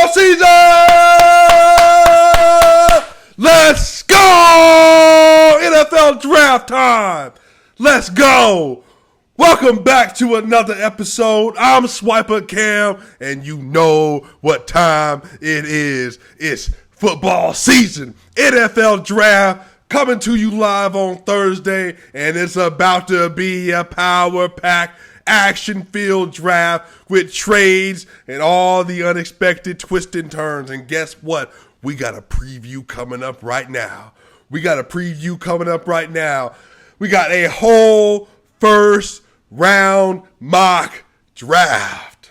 football season! Let's go! NFL draft time! Let's go! Welcome back to another episode. I'm Swipa Cam, and you know what time it is. It's football season. NFL draft coming to you live on Thursday, and it's about to be a power-packed, action-filled draft with trades and all the unexpected twists and turns. And guess what? We got a preview coming up right now. We got a whole first round mock draft.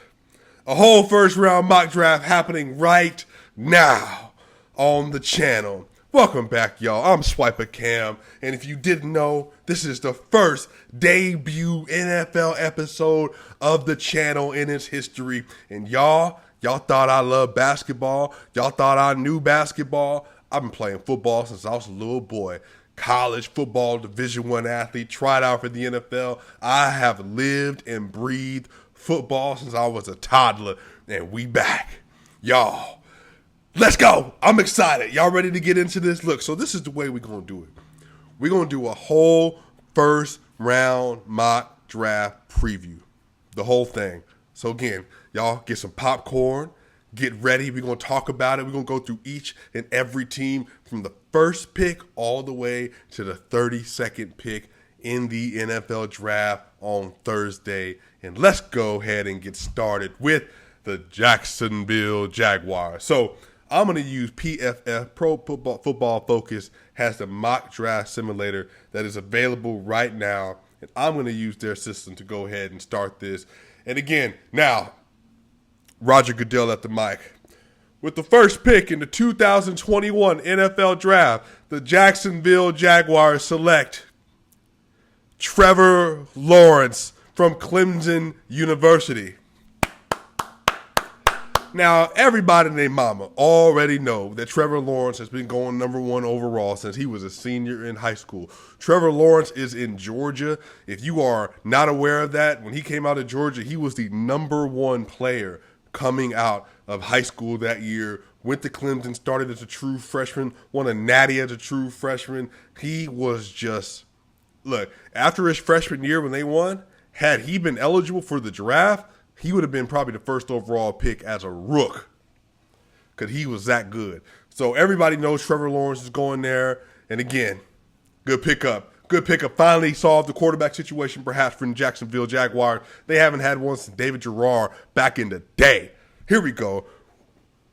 A whole first round mock draft happening right now on the channel. Welcome back, y'all. I'm Swipa Cam, and if you didn't know, this is the first debut NFL episode of the channel in its history. And y'all thought I loved basketball. Y'all thought I knew basketball. I've been playing football since I was a little boy. College football, Division I athlete, tried out for the NFL. I have lived and breathed football since I was a toddler, and we back. Y'all, let's go. I'm excited. Y'all ready to get into this? Look, so this is the way we're going to do it. We're going to do a whole first round mock draft preview. The whole thing. So again, y'all get some popcorn. Get ready. We're going to talk about it. We're going to go through each and every team from the first pick all the way to the 32nd pick in the NFL draft on Thursday. And let's go ahead and get started with the Jacksonville Jaguars. So I'm going to use PFF, Pro Football Focus, has the mock draft simulator that is available right now. And I'm going to use their system to go ahead and start this. And again, now, Roger Goodell at the mic. With the first pick in the 2021 NFL Draft, the Jacksonville Jaguars select Trevor Lawrence from Clemson University. Now, everybody and their mama already know that Trevor Lawrence has been going number one overall since he was a senior in high school. Trevor Lawrence is in Georgia. If you are not aware of that, when he came out of Georgia, he was the number one player coming out of high school that year. Went to Clemson, started as a true freshman, won a natty as a true freshman. He was just, look, after his freshman year when they won, had he been eligible for the draft, he would have been probably the first overall pick as a rook because he was that good. So everybody knows Trevor Lawrence is going there. And again, good pickup. Good pickup. Finally solved the quarterback situation perhaps for the Jacksonville Jaguars. They haven't had one since David Garrard back in the day. Here we go.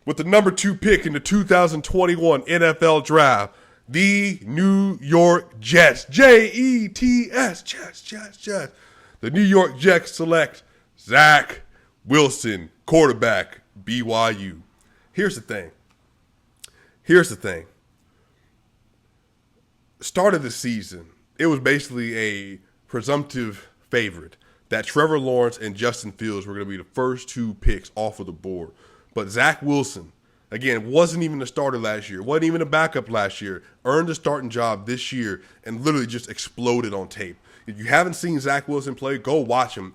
With the number 2 pick in the 2021 NFL Draft, the New York Jets. Jets, Jets. The New York Jets select Zach Wilson, quarterback, BYU. Here's the thing. Start of the season, it was basically a presumptive favorite that Trevor Lawrence and Justin Fields were going to be the first 2 picks off of the board. But Zach Wilson, again, wasn't even a starter last year, wasn't even a backup last year, earned a starting job this year and literally just exploded on tape. If you haven't seen Zach Wilson play, go watch him.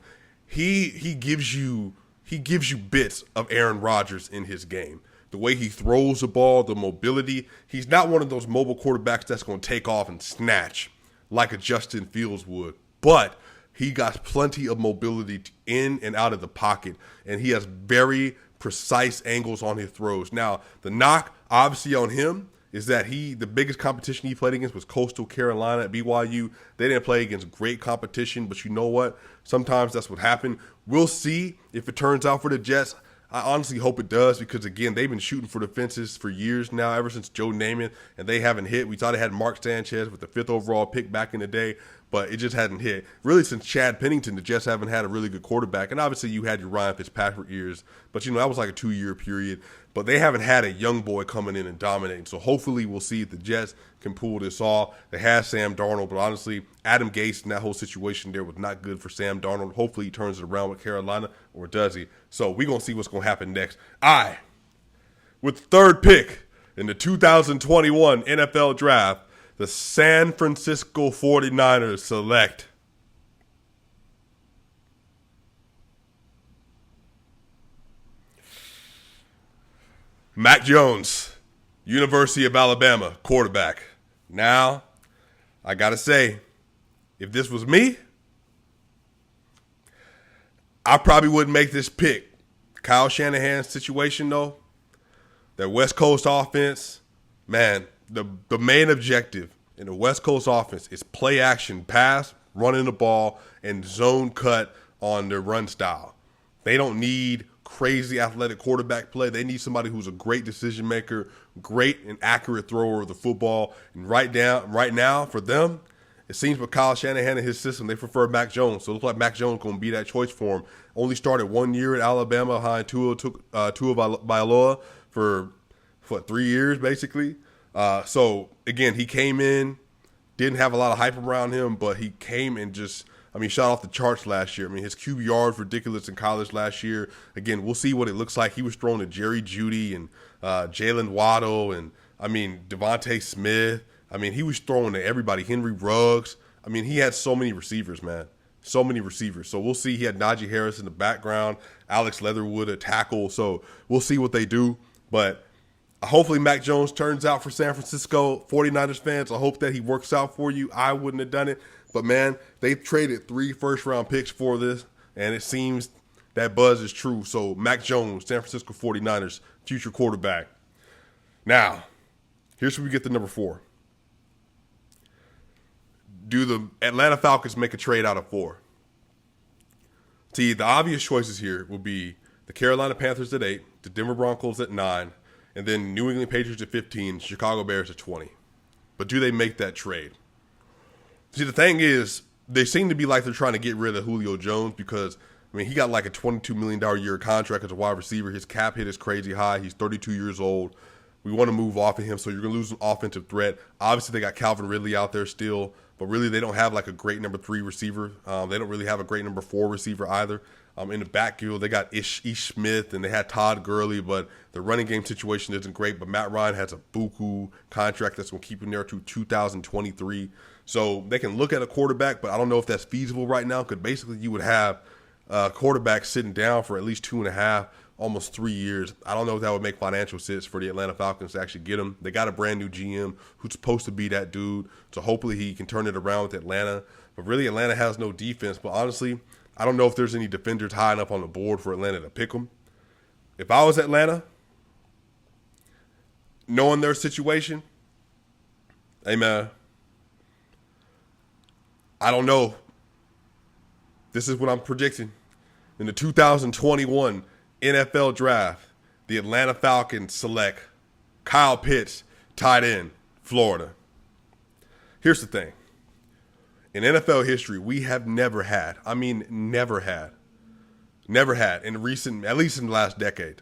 He gives you bits of Aaron Rodgers in his game. The way he throws the ball, the mobility. He's not one of those mobile quarterbacks that's going to take off and snatch like a Justin Fields would. But he got plenty of mobility in and out of the pocket, and he has very precise angles on his throws. Now, the knock, obviously, on him is that the biggest competition he played against was Coastal Carolina at BYU. They didn't play against great competition, but you know what? Sometimes that's what happened. We'll see if it turns out for the Jets. I honestly hope it does because, again, they've been shooting for the fences for years now, ever since Joe Namath, and they haven't hit. We thought they had Mark Sanchez with the 5th overall pick back in the day, but it just hadn't hit. Really, since Chad Pennington, the Jets haven't had a really good quarterback. And obviously, you had your Ryan Fitzpatrick years, but, that was like a 2-year period. But they haven't had a young boy coming in and dominating. So hopefully we'll see if the Jets can pull this off. They have Sam Darnold, but honestly, Adam Gase and that whole situation there was not good for Sam Darnold. Hopefully he turns it around with Carolina, or does he? So we're going to see what's going to happen next. With the 3rd pick in the 2021 NFL Draft, the San Francisco 49ers select Mac Jones, University of Alabama, quarterback. Now, I got to say, if this was me, I probably wouldn't make this pick. Kyle Shanahan's situation, though, that West Coast offense, man, the main objective in the West Coast offense is play action, pass, running the ball, and zone cut on their run style. They don't need crazy athletic quarterback play. They need somebody who's a great decision maker, great and accurate thrower of the football. And right now, for them, it seems with Kyle Shanahan and his system, they prefer Mac Jones. So it looks like Mac Jones going to be that choice for him. Only started 1 year at Alabama behind Tua Bailoa for 3 years, basically. So, again, he came in, didn't have a lot of hype around him, but he came and shot off the charts last year. His QBR is ridiculous in college last year. Again, we'll see what it looks like. He was throwing to Jerry Jeudy and Jalen Waddle and, Devontae Smith. He was throwing to everybody. Henry Ruggs. He had so many receivers, man. So many receivers. So we'll see. He had Najee Harris in the background, Alex Leatherwood at tackle. So we'll see what they do. But hopefully Mac Jones turns out for San Francisco 49ers fans. I hope that he works out for you. I wouldn't have done it. But, man, they've traded 3 first-round picks for this, and it seems that buzz is true. So Mac Jones, San Francisco 49ers, future quarterback. Now, here's where we get to number 4. Do the Atlanta Falcons make a trade out of 4? See, the obvious choices here will be the Carolina Panthers at 8, the Denver Broncos at 9, and then New England Patriots at 15, Chicago Bears at 20. But do they make that trade? See, the thing is, they seem to be like they're trying to get rid of Julio Jones because, he got like a $22 million a year contract as a wide receiver. His cap hit is crazy high. He's 32 years old. We want to move off of him, so you're going to lose an offensive threat. Obviously, they got Calvin Ridley out there still, but really they don't have like a great number 3 receiver. They don't really have a great number 4 receiver either. In the backfield, they got Ish Smith and they had Todd Gurley, but the running game situation isn't great. But Matt Ryan has a buku contract that's going to keep him there to 2023. So they can look at a quarterback, but I don't know if that's feasible right now because basically you would have a quarterback sitting down for at least 2.5, almost 3 years. I don't know if that would make financial sense for the Atlanta Falcons to actually get him. They got a brand new GM who's supposed to be that dude, so hopefully he can turn it around with Atlanta. But really, Atlanta has no defense. But honestly, I don't know if there's any defenders high enough on the board for Atlanta to pick them. If I was Atlanta, knowing their situation, hey man, I don't know. This is what I'm predicting. In the 2021 NFL Draft, the Atlanta Falcons select Kyle Pitts, tight end, Florida. Here's the thing. In NFL history, we have never had in recent, at least in the last decade,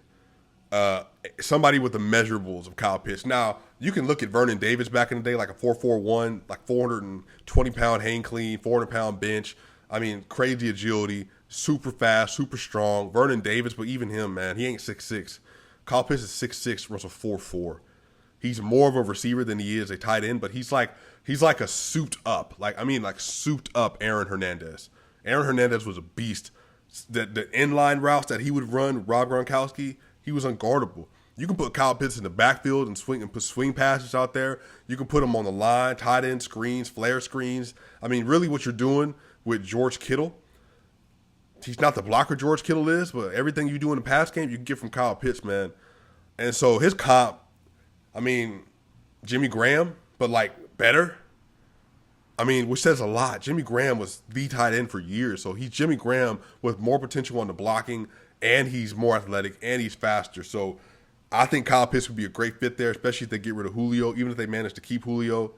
somebody with the measurables of Kyle Pitts. Now, you can look at Vernon Davis back in the day, like a 4.41, like 420-pound hang clean, 400-pound bench. Crazy agility, super fast, super strong. Vernon Davis, but even him, man, he ain't 6'6". Kyle Pitts is 6'6", runs a 4.4. He's more of a receiver than he is a tight end, but he's like a souped up, souped up Aaron Hernandez. Aaron Hernandez was a beast. The inline routes that he would run, Rob Gronkowski, he was unguardable. You can put Kyle Pitts in the backfield and put swing passes out there. You can put him on the line, tight end screens, flare screens. Really what you're doing with George Kittle, he's not the blocker George Kittle is, but everything you do in the pass game, you can get from Kyle Pitts, man. And so his comp, Jimmy Graham, but better. Which says a lot. Jimmy Graham was the tight end for years, so he's Jimmy Graham with more potential on the blocking, and he's more athletic, and he's faster. So I think Kyle Pitts would be a great fit there, especially if they get rid of Julio. Even if they manage to keep Julio,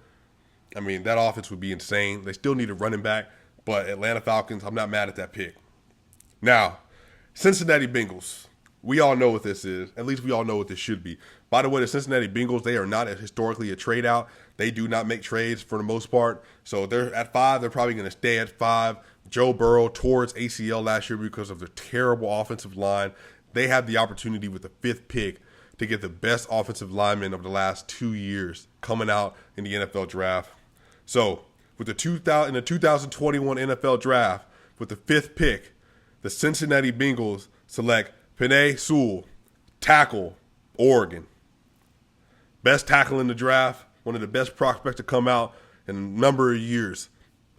that offense would be insane. They still need a running back, but Atlanta Falcons, I'm not mad at that pick. Now, Cincinnati Bengals. We all know what this is. At least we all know what this should be. By the way, the Cincinnati Bengals, they are not historically a trade out. They do not make trades for the most part. So they're at 5. They're probably going to stay at 5. Joe Burrow tore his ACL last year because of the terrible offensive line. They have the opportunity with the 5th pick to get the best offensive lineman of the last 2 years coming out in the NFL draft. So with the 2021 NFL draft, with the 5th pick, the Cincinnati Bengals select Penei Sewell, tackle, Oregon. Best tackle in the draft, one of the best prospects to come out in a number of years.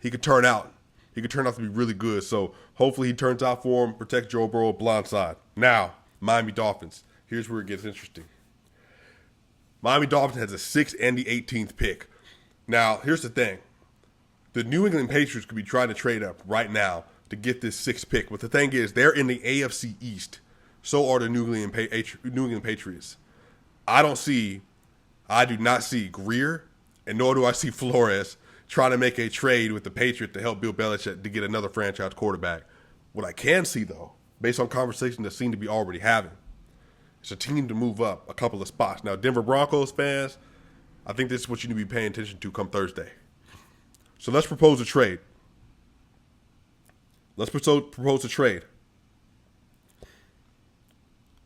He could turn out. He could turn out to be really good. So hopefully he turns out for him, protect Joe Burrow blindside. Now, Miami Dolphins. Here's where it gets interesting. Miami Dolphins has the 6th and the 18th pick. Now, here's the thing. The New England Patriots could be trying to trade up right now to get this 6th pick. But the thing is, they're in the AFC East. So are the New England Patriots. I do not see Greer, and nor do I see Flores trying to make a trade with the Patriots to help Bill Belichick to get another franchise quarterback. What I can see, though, based on conversations that seem to be already having, is a team to move up a couple of spots. Now, Denver Broncos fans, I think this is what you need to be paying attention to come Thursday. So let's propose a trade.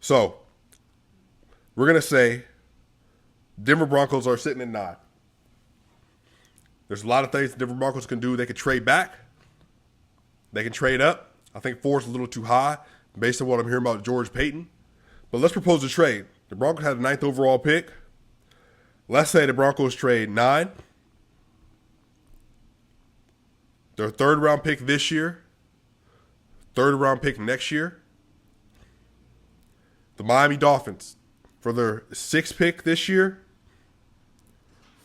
So we're going to say Denver Broncos are sitting at 9. There's a lot of things the Denver Broncos can do. They can trade back. They can trade up. I think 4 is a little too high based on what I'm hearing about George Paton. But let's propose a trade. The Broncos had the 9th overall pick. Let's say the Broncos trade 9. Their 3rd round pick this year. 3rd round pick next year. The Miami Dolphins for their 6th pick this year.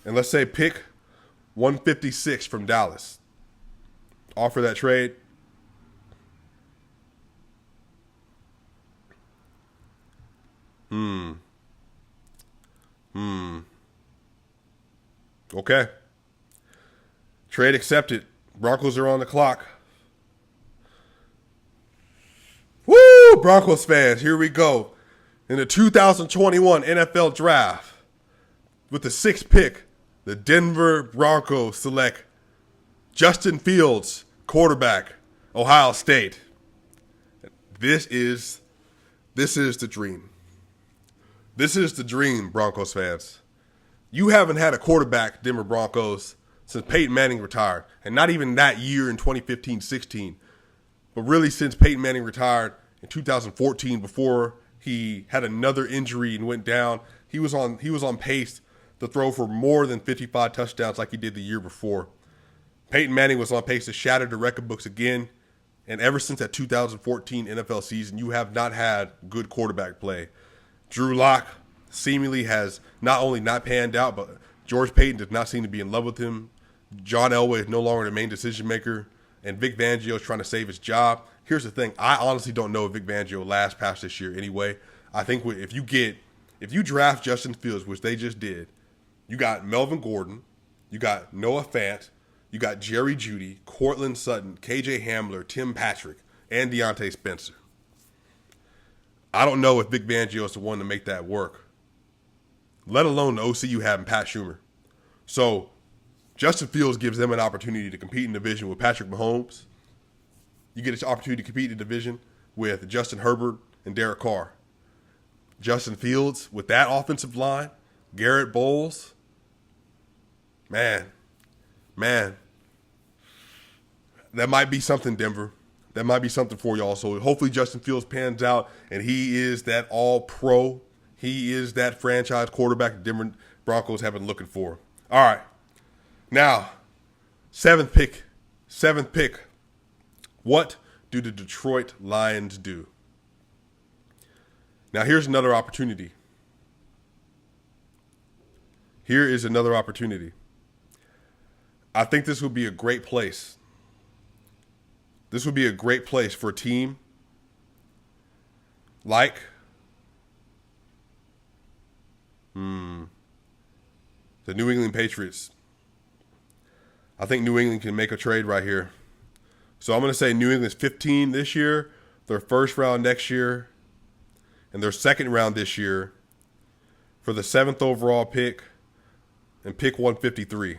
And let's say pick 156 from Dallas. Offer that trade. Okay. Trade accepted. Broncos are on the clock. Woo! Broncos fans, here we go. In the 2021 NFL Draft, with the 6th pick, the Denver Broncos select Justin Fields, quarterback, Ohio State. This is the dream. This is the dream, Broncos fans. You haven't had a quarterback, Denver Broncos, since Peyton Manning retired. And not even that year in 2015-16. But really since Peyton Manning retired in 2014 before he had another injury and went down. He was on pace to throw for more than 55 touchdowns like he did the year before. Peyton Manning was on pace to shatter the record books again. And ever since that 2014 NFL season, you have not had good quarterback play. Drew Lock seemingly has not only not panned out, but George Paton does not seem to be in love with him. John Elway is no longer the main decision maker, and Vic Fangio is trying to save his job. Here's the thing. I honestly don't know if Vic Fangio lasts past this year anyway. I think if you draft Justin Fields, which they just did, you got Melvin Gordon, you got Noah Fant, you got Jerry Jeudy, Cortland Sutton, KJ Hamler, Tim Patrick, and Deontay Spencer. I don't know if Vic Fangio is the one to make that work, let alone the OC you have in Pat Schumer. So Justin Fields gives them an opportunity to compete in the division with Patrick Mahomes. You get an opportunity to compete in the division with Justin Herbert and Derek Carr. Justin Fields with that offensive line, Garrett Bowles, man, that might be something, Denver. That might be something for y'all. So hopefully Justin Fields pans out and he is that all-pro. He is that franchise quarterback the Denver Broncos have been looking for. All right. Now, seventh pick. What do the Detroit Lions do? Now, here's another opportunity. Here is another opportunity. I think this would be a great place. This would be a great place for a team like the New England Patriots. I think New England can make a trade right here. So I'm going to say New England's 15 this year, their first round next year, and their second round this year for the 7th overall pick and pick 153.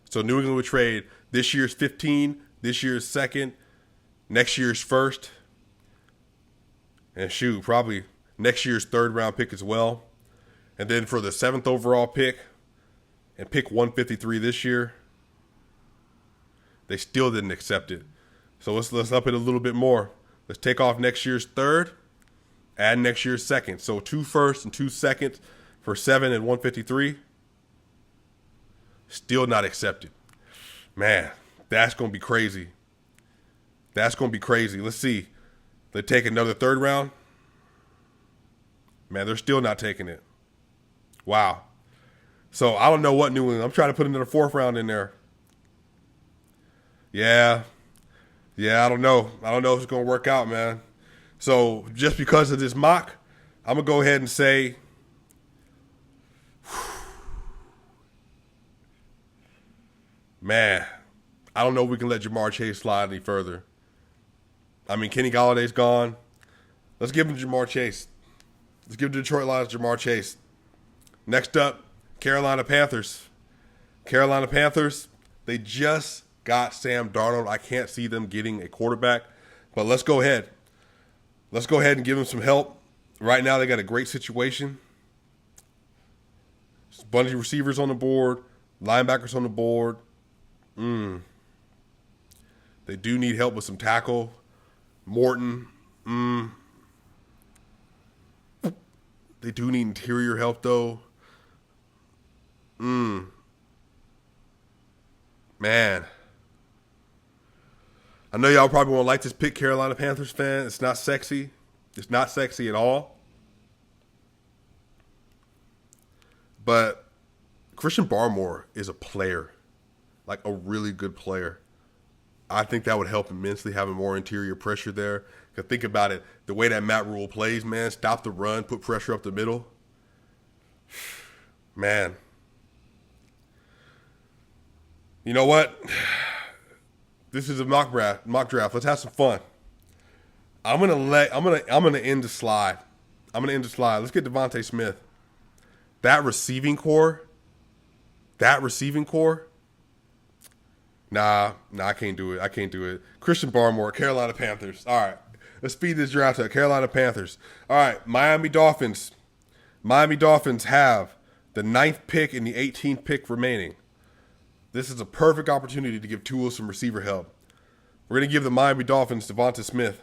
So New England would trade this year's 15, this year's second, next year's first, and probably next year's 3rd round pick as well. And then for the 7th overall pick and pick 153 this year, they still didn't accept it. So let's up it a little bit more. Let's take off next year's 3rd Add next year's second. So 2 firsts and 2 seconds for 7 and 153. Still not accepted. Man, that's going to be crazy. That's going to be crazy. Let's see. They take another 3rd round. Man, they're still not taking it. Wow. So I don't know what New England. I'm trying to put another 4th round in there. Yeah, I don't know. I don't know if it's going to work out, man. So just because of this mock, I'm going to go ahead and say, man, I don't know if we can let Jamar Chase slide any further. I mean, Kenny Galladay's gone. Let's give him Jamar Chase. Let's give the Detroit Lions Jamar Chase. Next up, Carolina Panthers. Carolina Panthers, they just got Sam Darnold. I can't see them getting a quarterback, but let's go ahead. Let's go ahead and give them some help. Right now, they got a great situation. There's a bunch of receivers on the board, linebackers on the board. They do need help with some tackle. Morton. They do need interior help, though. Man. I know y'all probably won't like this pick, Carolina Panthers fan. It's not sexy. It's not sexy at all. But Christian Barmore is a player. Like a really good player. I think that would help immensely, having more interior pressure there. Because think about it. The way that Matt Rule plays, man. Stop the run. Put pressure up the middle. Man. You know what? This is a mock draft. Let's have some fun. I'm gonna end the slide. Let's get Devontae Smith. That receiving core. Nah, I can't do it. Christian Barmore, Carolina Panthers. All right, let's speed this draft up. Carolina Panthers. All right, Miami Dolphins. Miami Dolphins have the 9th pick and the 18th pick remaining. This is a perfect opportunity to give Tua some receiver help. We're going to give the Miami Dolphins Devonta Smith.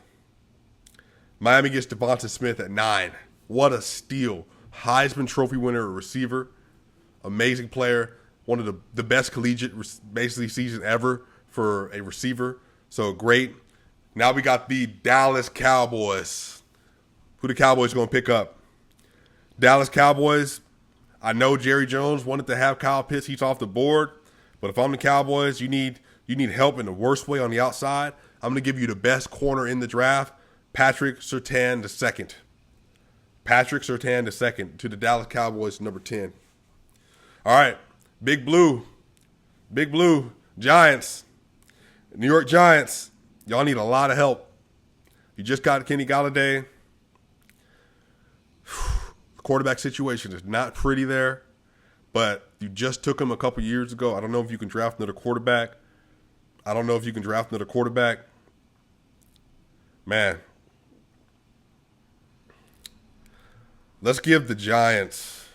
Miami gets Devonta Smith at 9. What a steal. Heisman Trophy winner, receiver. Amazing player. One of the best collegiate basically season ever for a receiver. So great. Now we got the Dallas Cowboys. Who the Cowboys going to pick up? Dallas Cowboys. I know Jerry Jones wanted to have Kyle Pitts. He's off the board. But if I'm the Cowboys, you need help in the worst way on the outside. I'm going to give you the best corner in the draft, Patrick Surtain II. Patrick Surtain II to the Dallas Cowboys, number 10. All right, Big Blue, Giants, New York Giants. Y'all need a lot of help. You just got Kenny Galladay. The quarterback situation is not pretty there. But you just took him a couple years ago. I don't know if you can draft another quarterback. Man. Let's give the Giants.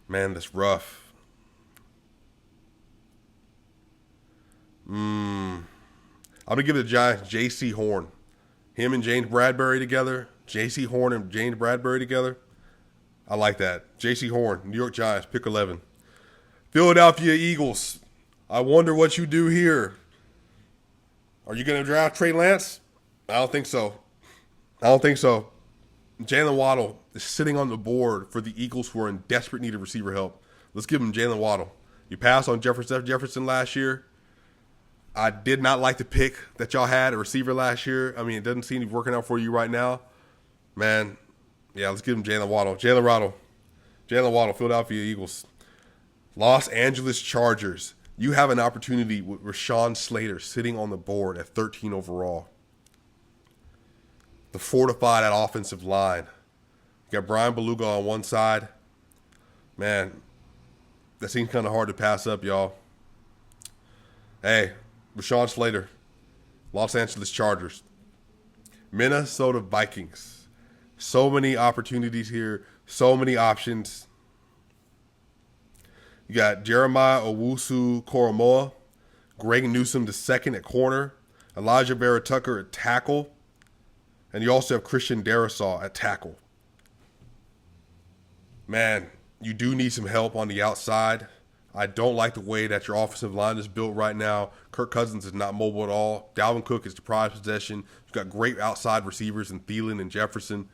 Man, that's rough. I'm going to give the Giants J.C. Horn. Him and James Bradbury together. J.C. Horn and James Bradbury together. I like that. J.C. Horn, New York Giants, pick 11. Philadelphia Eagles. I wonder what you do here. Are you going to draft Trey Lance? I don't think so. Jalen Waddle is sitting on the board for the Eagles, who are in desperate need of receiver help. Let's give him Jalen Waddle. You passed on Jefferson last year. I did not like the pick that y'all had, a receiver last year. I mean, it doesn't seem to be working out for you right now. Man, yeah, let's give him Jalen Waddle. Jalen Waddle, Philadelphia Eagles. Los Angeles Chargers. You have an opportunity with Rashawn Slater sitting on the board at 13 overall. To fortify that offensive line. You got Brian Beluga on one side. Man, that seems kind of hard to pass up, y'all. Hey, Rashawn Slater, Los Angeles Chargers. Minnesota Vikings. So many opportunities here. So many options. You got Jeremiah Owusu-Koramoah, Greg Newsome II at corner, Elijah Vera Tucker at tackle. And you also have Christian Darrisaw at tackle. Man, you do need some help on the outside. I don't like the way that your offensive line is built right now. Kirk Cousins is not mobile at all. Dalvin Cook is the prized possession. You've got great outside receivers in Thielen and Jefferson.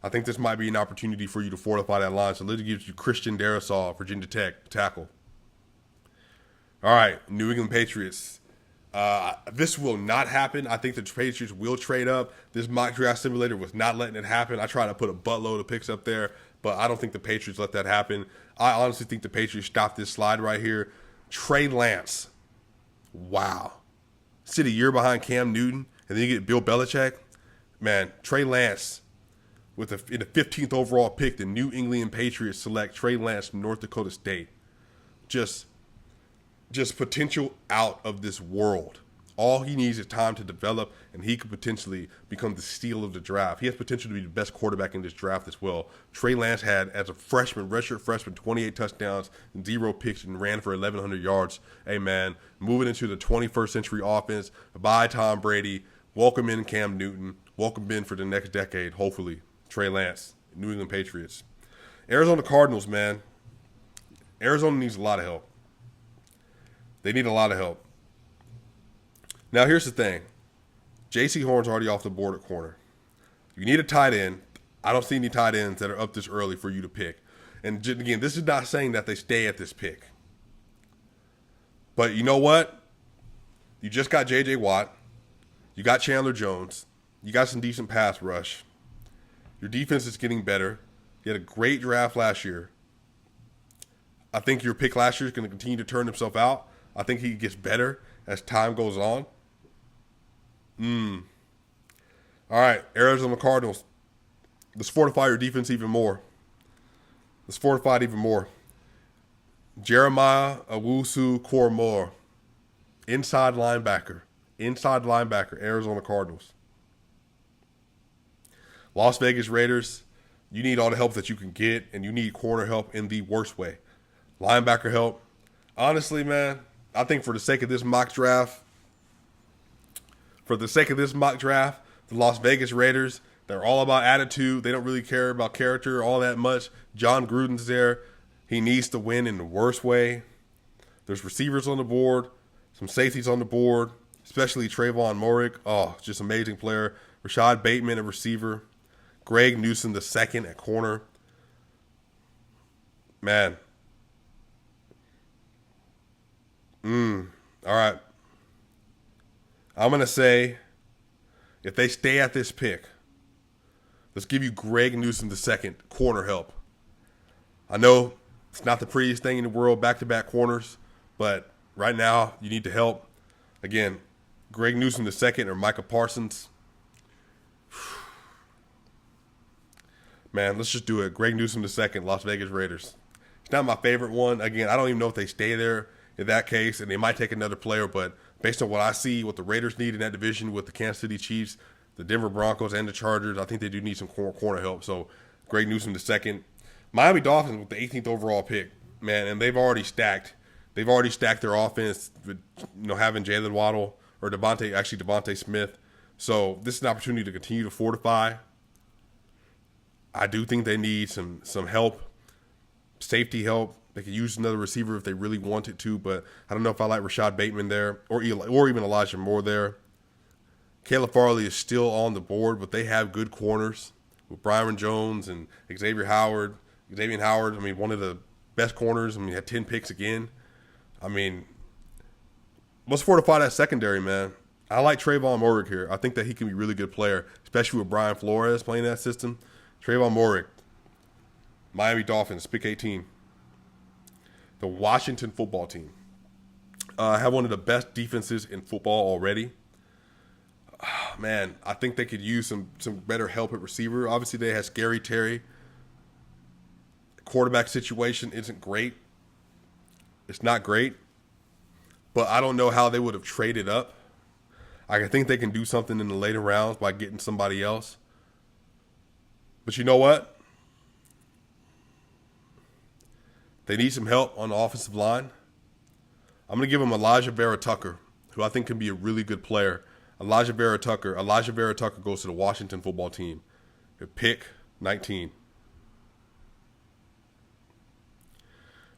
I think this might be an opportunity for you to fortify that line. So let's give you Christian Darrisaw, Virginia Tech, tackle. All right, New England Patriots. This will not happen. I think the Patriots will trade up. This mock draft simulator was not letting it happen. I tried to put a buttload of picks up there, but I don't think the Patriots let that happen. I honestly think the Patriots stopped this slide right here. Trey Lance. Wow. Sit a year behind Cam Newton, and then you get Bill Belichick. Man, Trey Lance, in the 15th overall pick, the New England Patriots select Trey Lance from North Dakota State. Just potential out of this world. All he needs is time to develop, and he could potentially become the steal of the draft. He has potential to be the best quarterback in this draft as well. Trey Lance had, as a freshman, redshirt freshman, 28 touchdowns and 0 picks and ran for 1,100 yards. Hey, man, moving into the 21st century offense, bye Tom Brady, welcome in Cam Newton, welcome in for the next decade, hopefully. Trey Lance, New England Patriots. Arizona Cardinals, man. Arizona needs a lot of help. They need a lot of help. Now, here's the thing. J.C. Horn's already off the board at corner. You need a tight end. I don't see any tight ends that are up this early for you to pick. And again, this is not saying that they stay at this pick. But you know what? You just got J.J. Watt. You got Chandler Jones. You got some decent pass rush. Your defense is getting better. You had a great draft last year. I think your pick last year is going to continue to turn himself out. I think he gets better as time goes on. All right, Arizona Cardinals. Let's fortify your defense even more. Let's fortify it even more. Jeremiah Owusu-Koramoah, inside linebacker, Arizona Cardinals. Las Vegas Raiders, you need all the help that you can get, and you need corner help in the worst way. Linebacker help. Honestly, man, I think for the sake of this mock draft, the Las Vegas Raiders, they're all about attitude. They don't really care about character all that much. John Gruden's there. He needs to win in the worst way. There's receivers on the board, some safeties on the board, especially Trayvon Moehrig. Oh, just amazing player. Rashad Bateman, a receiver. Greg Newsome, the second at corner. Man. All right. I'm going to say, if they stay at this pick, let's give you Greg Newsome the second, corner help. I know it's not the prettiest thing in the world, back-to-back corners, but right now you need to help. Again, Greg Newsome the second or Micah Parsons. Man, let's just do it. Greg Newsome the second, Las Vegas Raiders. It's not my favorite one. Again, I don't even know if they stay there in that case, and they might take another player, but based on what I see, what the Raiders need in that division with the Kansas City Chiefs, the Denver Broncos, and the Chargers, I think they do need some corner help. So Greg Newsome the second. Miami Dolphins with the 18th overall pick, man, and they've already stacked. They've already stacked their offense with, having Jalen Waddle or Devontae Smith. So this is an opportunity to continue to fortify. I do think they need some help, safety help. They could use another receiver if they really wanted to, but I don't know if I like Rashad Bateman there or even Elijah Moore there. Caleb Farley is still on the board, but they have good corners with Byron Jones and Xavier Howard. One of the best corners. Had 10 picks again. Let's fortify that secondary, man. I like Trayvon Moehrig here. I think that he can be a really good player, especially with Brian Flores playing that system. Trayvon Moehrig, Miami Dolphins, pick 18. The Washington football team have one of the best defenses in football already. Man, I think they could use some better help at receiver. Obviously, they have Scary Terry. Quarterback situation isn't great. It's not great. But I don't know how they would have traded up. I think they can do something in the later rounds by getting somebody else. But you know what? They need some help on the offensive line. I'm going to give them Elijah Vera Tucker, who I think can be a really good player. Elijah Vera Tucker. Elijah Vera Tucker goes to the Washington football team at pick 19.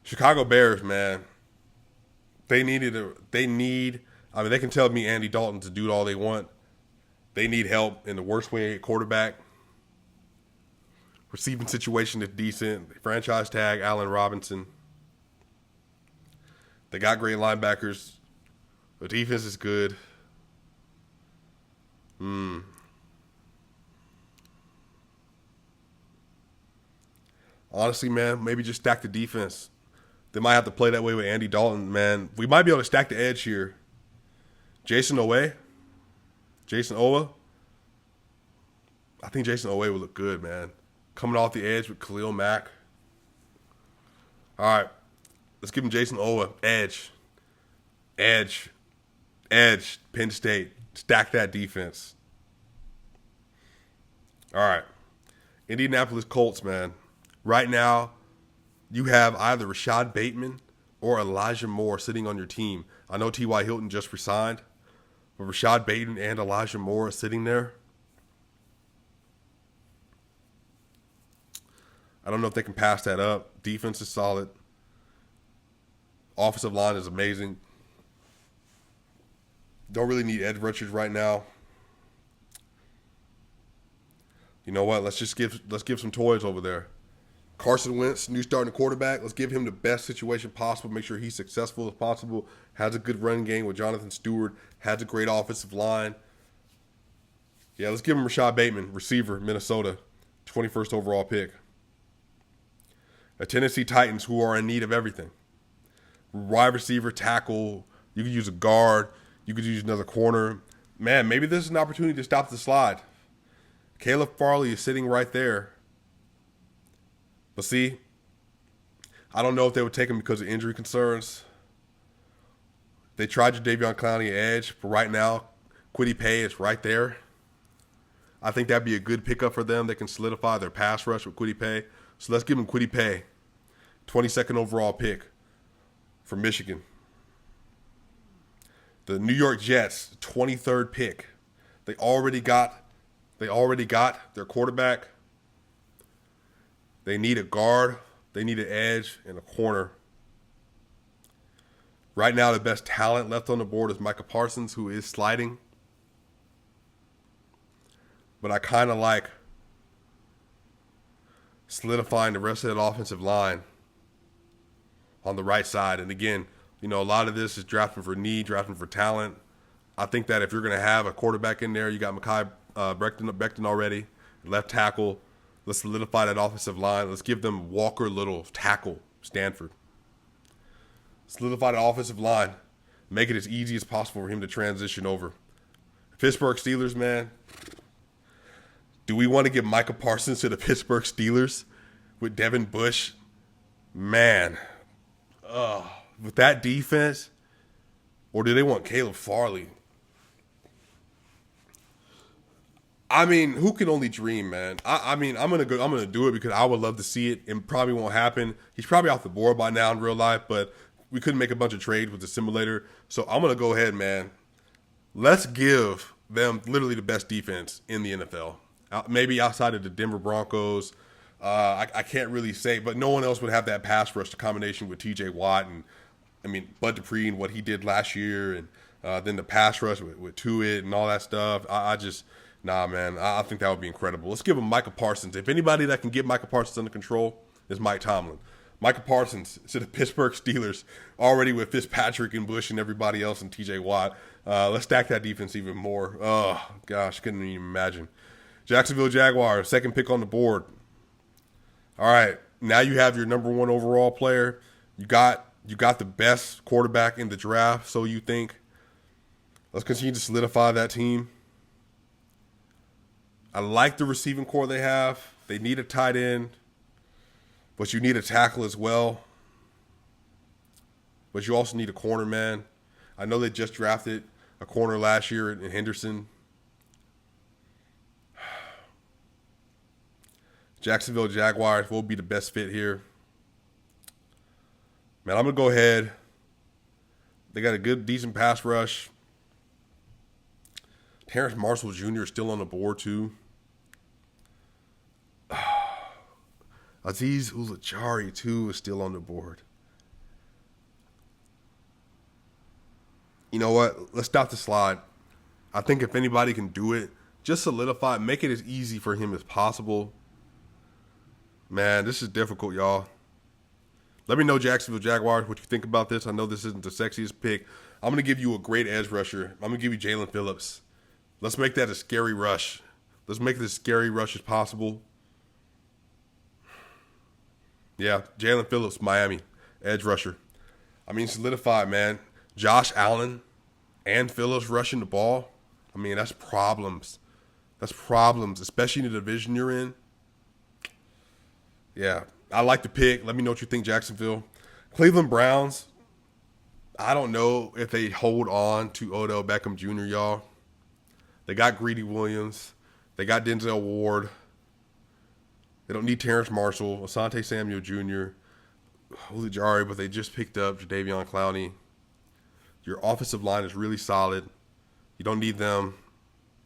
Chicago Bears, man. They can tell me Andy Dalton to do all they want. They need help in the worst way at quarterback. Receiving situation is decent. Franchise tag Allen Robinson. They got great linebackers. The defense is good. Honestly, man, maybe just stack the defense. They might have to play that way with Andy Dalton, man. We might be able to stack the edge here. Jason Owe. I think Jason Owe would look good, man. Coming off the edge with Khalil Mack. All right. Let's give him Jason Owe. Edge. Penn State. Stack that defense. All right. Indianapolis Colts, man. Right now, you have either Rashad Bateman or Elijah Moore sitting on your team. I know T.Y. Hilton just resigned, but Rashad Bateman and Elijah Moore are sitting there. I don't know if they can pass that up. Defense is solid. Offensive line is amazing. Don't really need edge rushers right now. You know what? Let's give some toys over there. Carson Wentz, new starting quarterback. Let's give him the best situation possible. Make sure he's successful as possible. Has a good run game with Jonathan Stewart. Has a great offensive line. Yeah, let's give him Rashad Bateman, receiver, Minnesota, 21st overall pick. The Tennessee Titans, who are in need of everything. Wide receiver, tackle. You could use a guard. You could use another corner. Man, maybe this is an opportunity to stop the slide. Caleb Farley is sitting right there. But see, I don't know if they would take him because of injury concerns. They tried Jadeveon Clowney at edge, but right now, Kwity Paye is right there. I think that'd be a good pickup for them. They can solidify their pass rush with Kwity Paye. So let's give them Kwity Paye, 22nd overall pick from Michigan. The New York Jets, 23rd pick. They already got their quarterback. They need a guard. They need an edge and a corner. Right now, the best talent left on the board is Micah Parsons, who is sliding. But I kind of like solidifying the rest of that offensive line on the right side. And again, you know, a lot of this is drafting for need, drafting for talent. I think that if you're going to have a quarterback in there, you got Mekhi Becton already, left tackle. Let's solidify that offensive line. Let's give them Walker Little, tackle, Stanford. Solidify the offensive line. Make it as easy as possible for him to transition over. Pittsburgh Steelers, man. Do we want to give Micah Parsons to the Pittsburgh Steelers with Devin Bush? Man. With that defense? Or do they want Caleb Farley? I mean, who can only dream, man? I mean, I'm gonna do it because I would love to see it. It probably won't happen. He's probably off the board by now in real life, but we couldn't make a bunch of trades with the simulator. So I'm gonna go ahead, man. Let's give them literally the best defense in the NFL. Maybe outside of the Denver Broncos. I can't really say, but no one else would have that pass rush combination with T.J. Watt and, I mean, Bud Dupree and what he did last year, and then the pass rush with Tuitt and all that stuff. Nah, man, I think that would be incredible. Let's give him Micah Parsons. If anybody that can get Micah Parsons under control is Mike Tomlin. Micah Parsons to the Pittsburgh Steelers, already with Fitzpatrick and Bush and everybody else and T.J. Watt. Let's stack that defense even more. Oh, gosh, couldn't even imagine. Jacksonville Jaguars, second pick on the board. All right, now you have your number one overall player. You got the best quarterback in the draft, so you think. Let's continue to solidify that team. I like the receiving core they have. They need a tight end, but you need a tackle as well. But you also need a corner, man. I know they just drafted a corner last year in Henderson. Jacksonville Jaguars will be the best fit here. Man, I'm going to go ahead. They got a good, decent pass rush. Terrence Marshall Jr. is still on the board, too. Azeez Ujulari, too, is still on the board. You know what? Let's stop the slide. I think if anybody can do it, just solidify it. Make it as easy for him as possible. Man, this is difficult, y'all. Let me know, Jacksonville Jaguars, what you think about this. I know this isn't the sexiest pick. I'm going to give you a great edge rusher. I'm going to give you Jalen Phillips. Let's make that a scary rush. Let's make it as scary rush as possible. Yeah, Jalen Phillips, Miami, edge rusher. I mean, solidified, man. Josh Allen and Phillips rushing the ball. I mean, that's problems. That's problems, especially in the division you're in. Yeah, I like the pick. Let me know what you think, Jacksonville. Cleveland Browns, I don't know if they hold on to Odell Beckham Jr., y'all. They got Greedy Williams. They got Denzel Ward. They don't need Terrence Marshall, Asante Samuel Jr., Ujulari, but they just picked up Jadeveon Clowney. Your offensive line is really solid. You don't need them.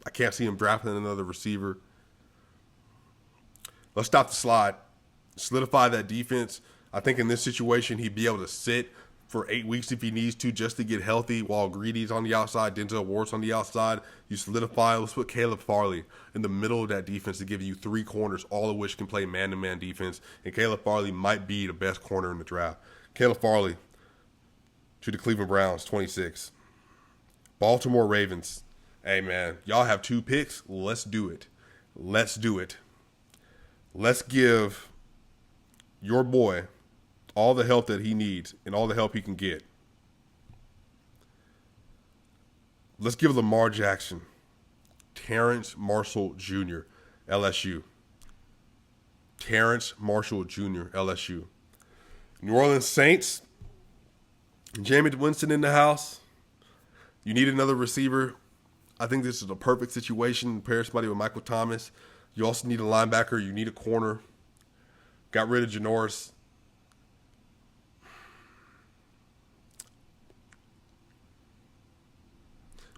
I can't see him drafting another receiver. Let's stop the slide. Solidify that defense. I think in this situation, he'd be able to sit for 8 weeks if he needs to just to get healthy while Greedy's on the outside, Denzel Ward's on the outside. You solidify. Let's put Caleb Farley in the middle of that defense to give you 3 corners, all of which can play man-to-man defense. And Caleb Farley might be the best corner in the draft. Caleb Farley to the Cleveland Browns, 26. Baltimore Ravens. Hey, man, y'all have 2 picks. Let's do it. Let's do it. Let's give your boy all the help that he needs and all the help he can get. Let's give Lamar Jackson, Terrence Marshall Jr., LSU. Terrence Marshall Jr., LSU. New Orleans Saints, Jameis Winston in the house. You need another receiver. I think this is a perfect situation. Pair somebody with Michael Thomas. You also need a linebacker. You need a corner. Got rid of Janoris.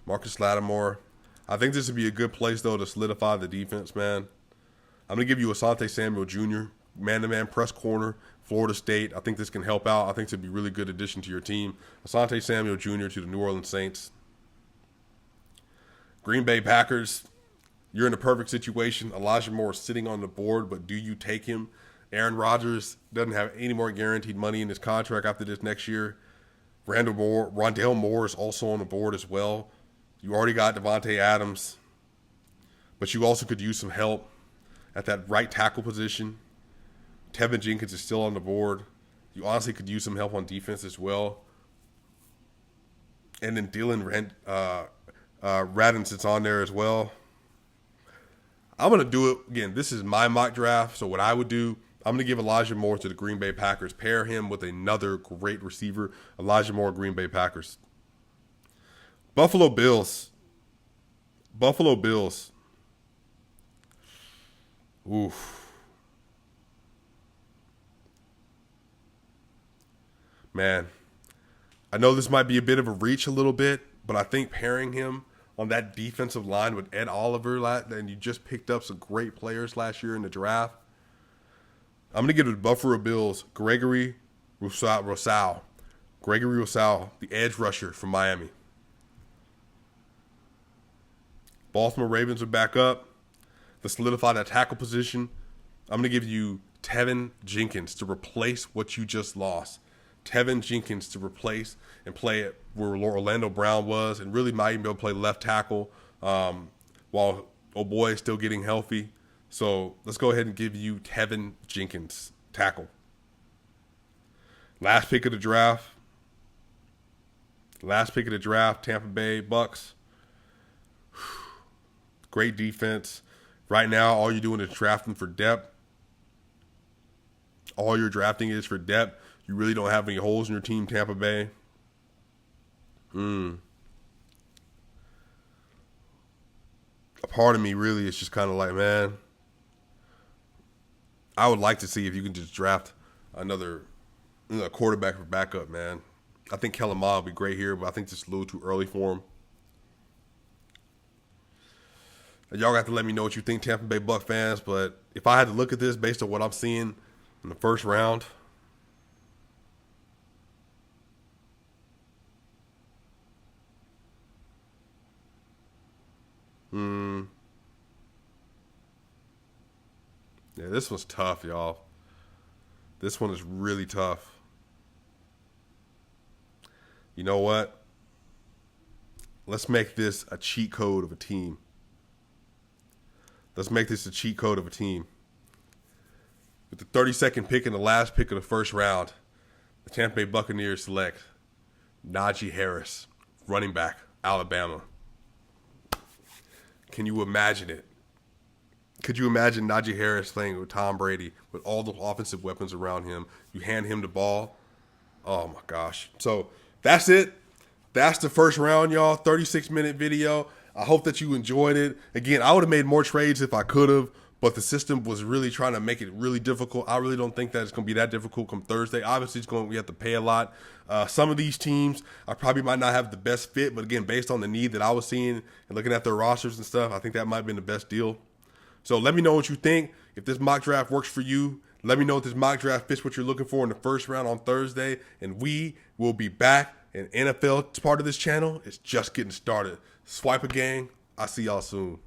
Marcus Lattimore. I think this would be a good place, though, to solidify the defense, man. I'm going to give you Asante Samuel Jr., man-to-man press corner, Florida State. I think this can help out. I think this would be a really good addition to your team. Asante Samuel Jr. to the New Orleans Saints. Green Bay Packers. You're in a perfect situation. Elijah Moore is sitting on the board, but do you take him? Aaron Rodgers doesn't have any more guaranteed money in his contract after this next year. Rondale Moore is also on the board as well. You already got Devontae Adams, but you also could use some help at that right tackle position. Tevin Jenkins is still on the board. You honestly could use some help on defense as well. And then Dylan Radinson's on there as well. I'm going to do it. Again, this is my mock draft, so what I would do, I'm going to give Elijah Moore to the Green Bay Packers. Pair him with another great receiver, Elijah Moore, Green Bay Packers. Buffalo Bills. Buffalo Bills. Oof. Man, I know this might be a bit of a reach a little bit, but I think pairing him on that defensive line with Ed Oliver, and you just picked up some great players last year in the draft. I'm going to give it to Buffalo Bills, Gregory Rousseau. Gregory Rousseau, the edge rusher from Miami. Baltimore Ravens are back up. To solidify that tackle position, I'm going to give you Tevin Jenkins to replace what you just lost. Tevin Jenkins to replace and play it where Orlando Brown was, and really might even be able to play left tackle while Boy is still getting healthy. So let's go ahead and give you Tevin Jenkins, tackle. Last pick of the draft. Tampa Bay Bucks. Great defense. Right now, all you're doing is drafting for depth. All you're drafting is for depth. You really don't have any holes in your team, Tampa Bay. A part of me really is just kind of like, man, I would like to see if you can just draft another quarterback for backup, man. I think Kellen Mond will be great here, but I think this is a little too early for him. Y'all got to let me know what you think, Tampa Bay Buck fans. But if I had to look at this based on what I'm seeing in the first round, yeah, this one's tough, y'all. This one is really tough. You know what? Let's make this a cheat code of a team. Let's make this a cheat code of a team. With the 32nd pick and the last pick of the first round, the Tampa Bay Buccaneers select Najee Harris, running back, Alabama. Can you imagine it? Could you imagine Najee Harris playing with Tom Brady with all the offensive weapons around him? You hand him the ball. Oh, my gosh. So that's it. That's the first round, y'all. 36-minute video. I hope that you enjoyed it. Again, I would have made more trades if I could have, but the system was really trying to make it really difficult. I really don't think that it's going to be that difficult come Thursday. Obviously, we have to pay a lot. Some of these teams, I probably might not have the best fit, but again, based on the need that I was seeing and looking at their rosters and stuff, I think that might have been the best deal. So let me know what you think. If this mock draft works for you, let me know if this mock draft fits what you're looking for in the first round on Thursday, and we will be back. And NFL part of this channel is just getting started. Swipa gang, I'll see y'all soon.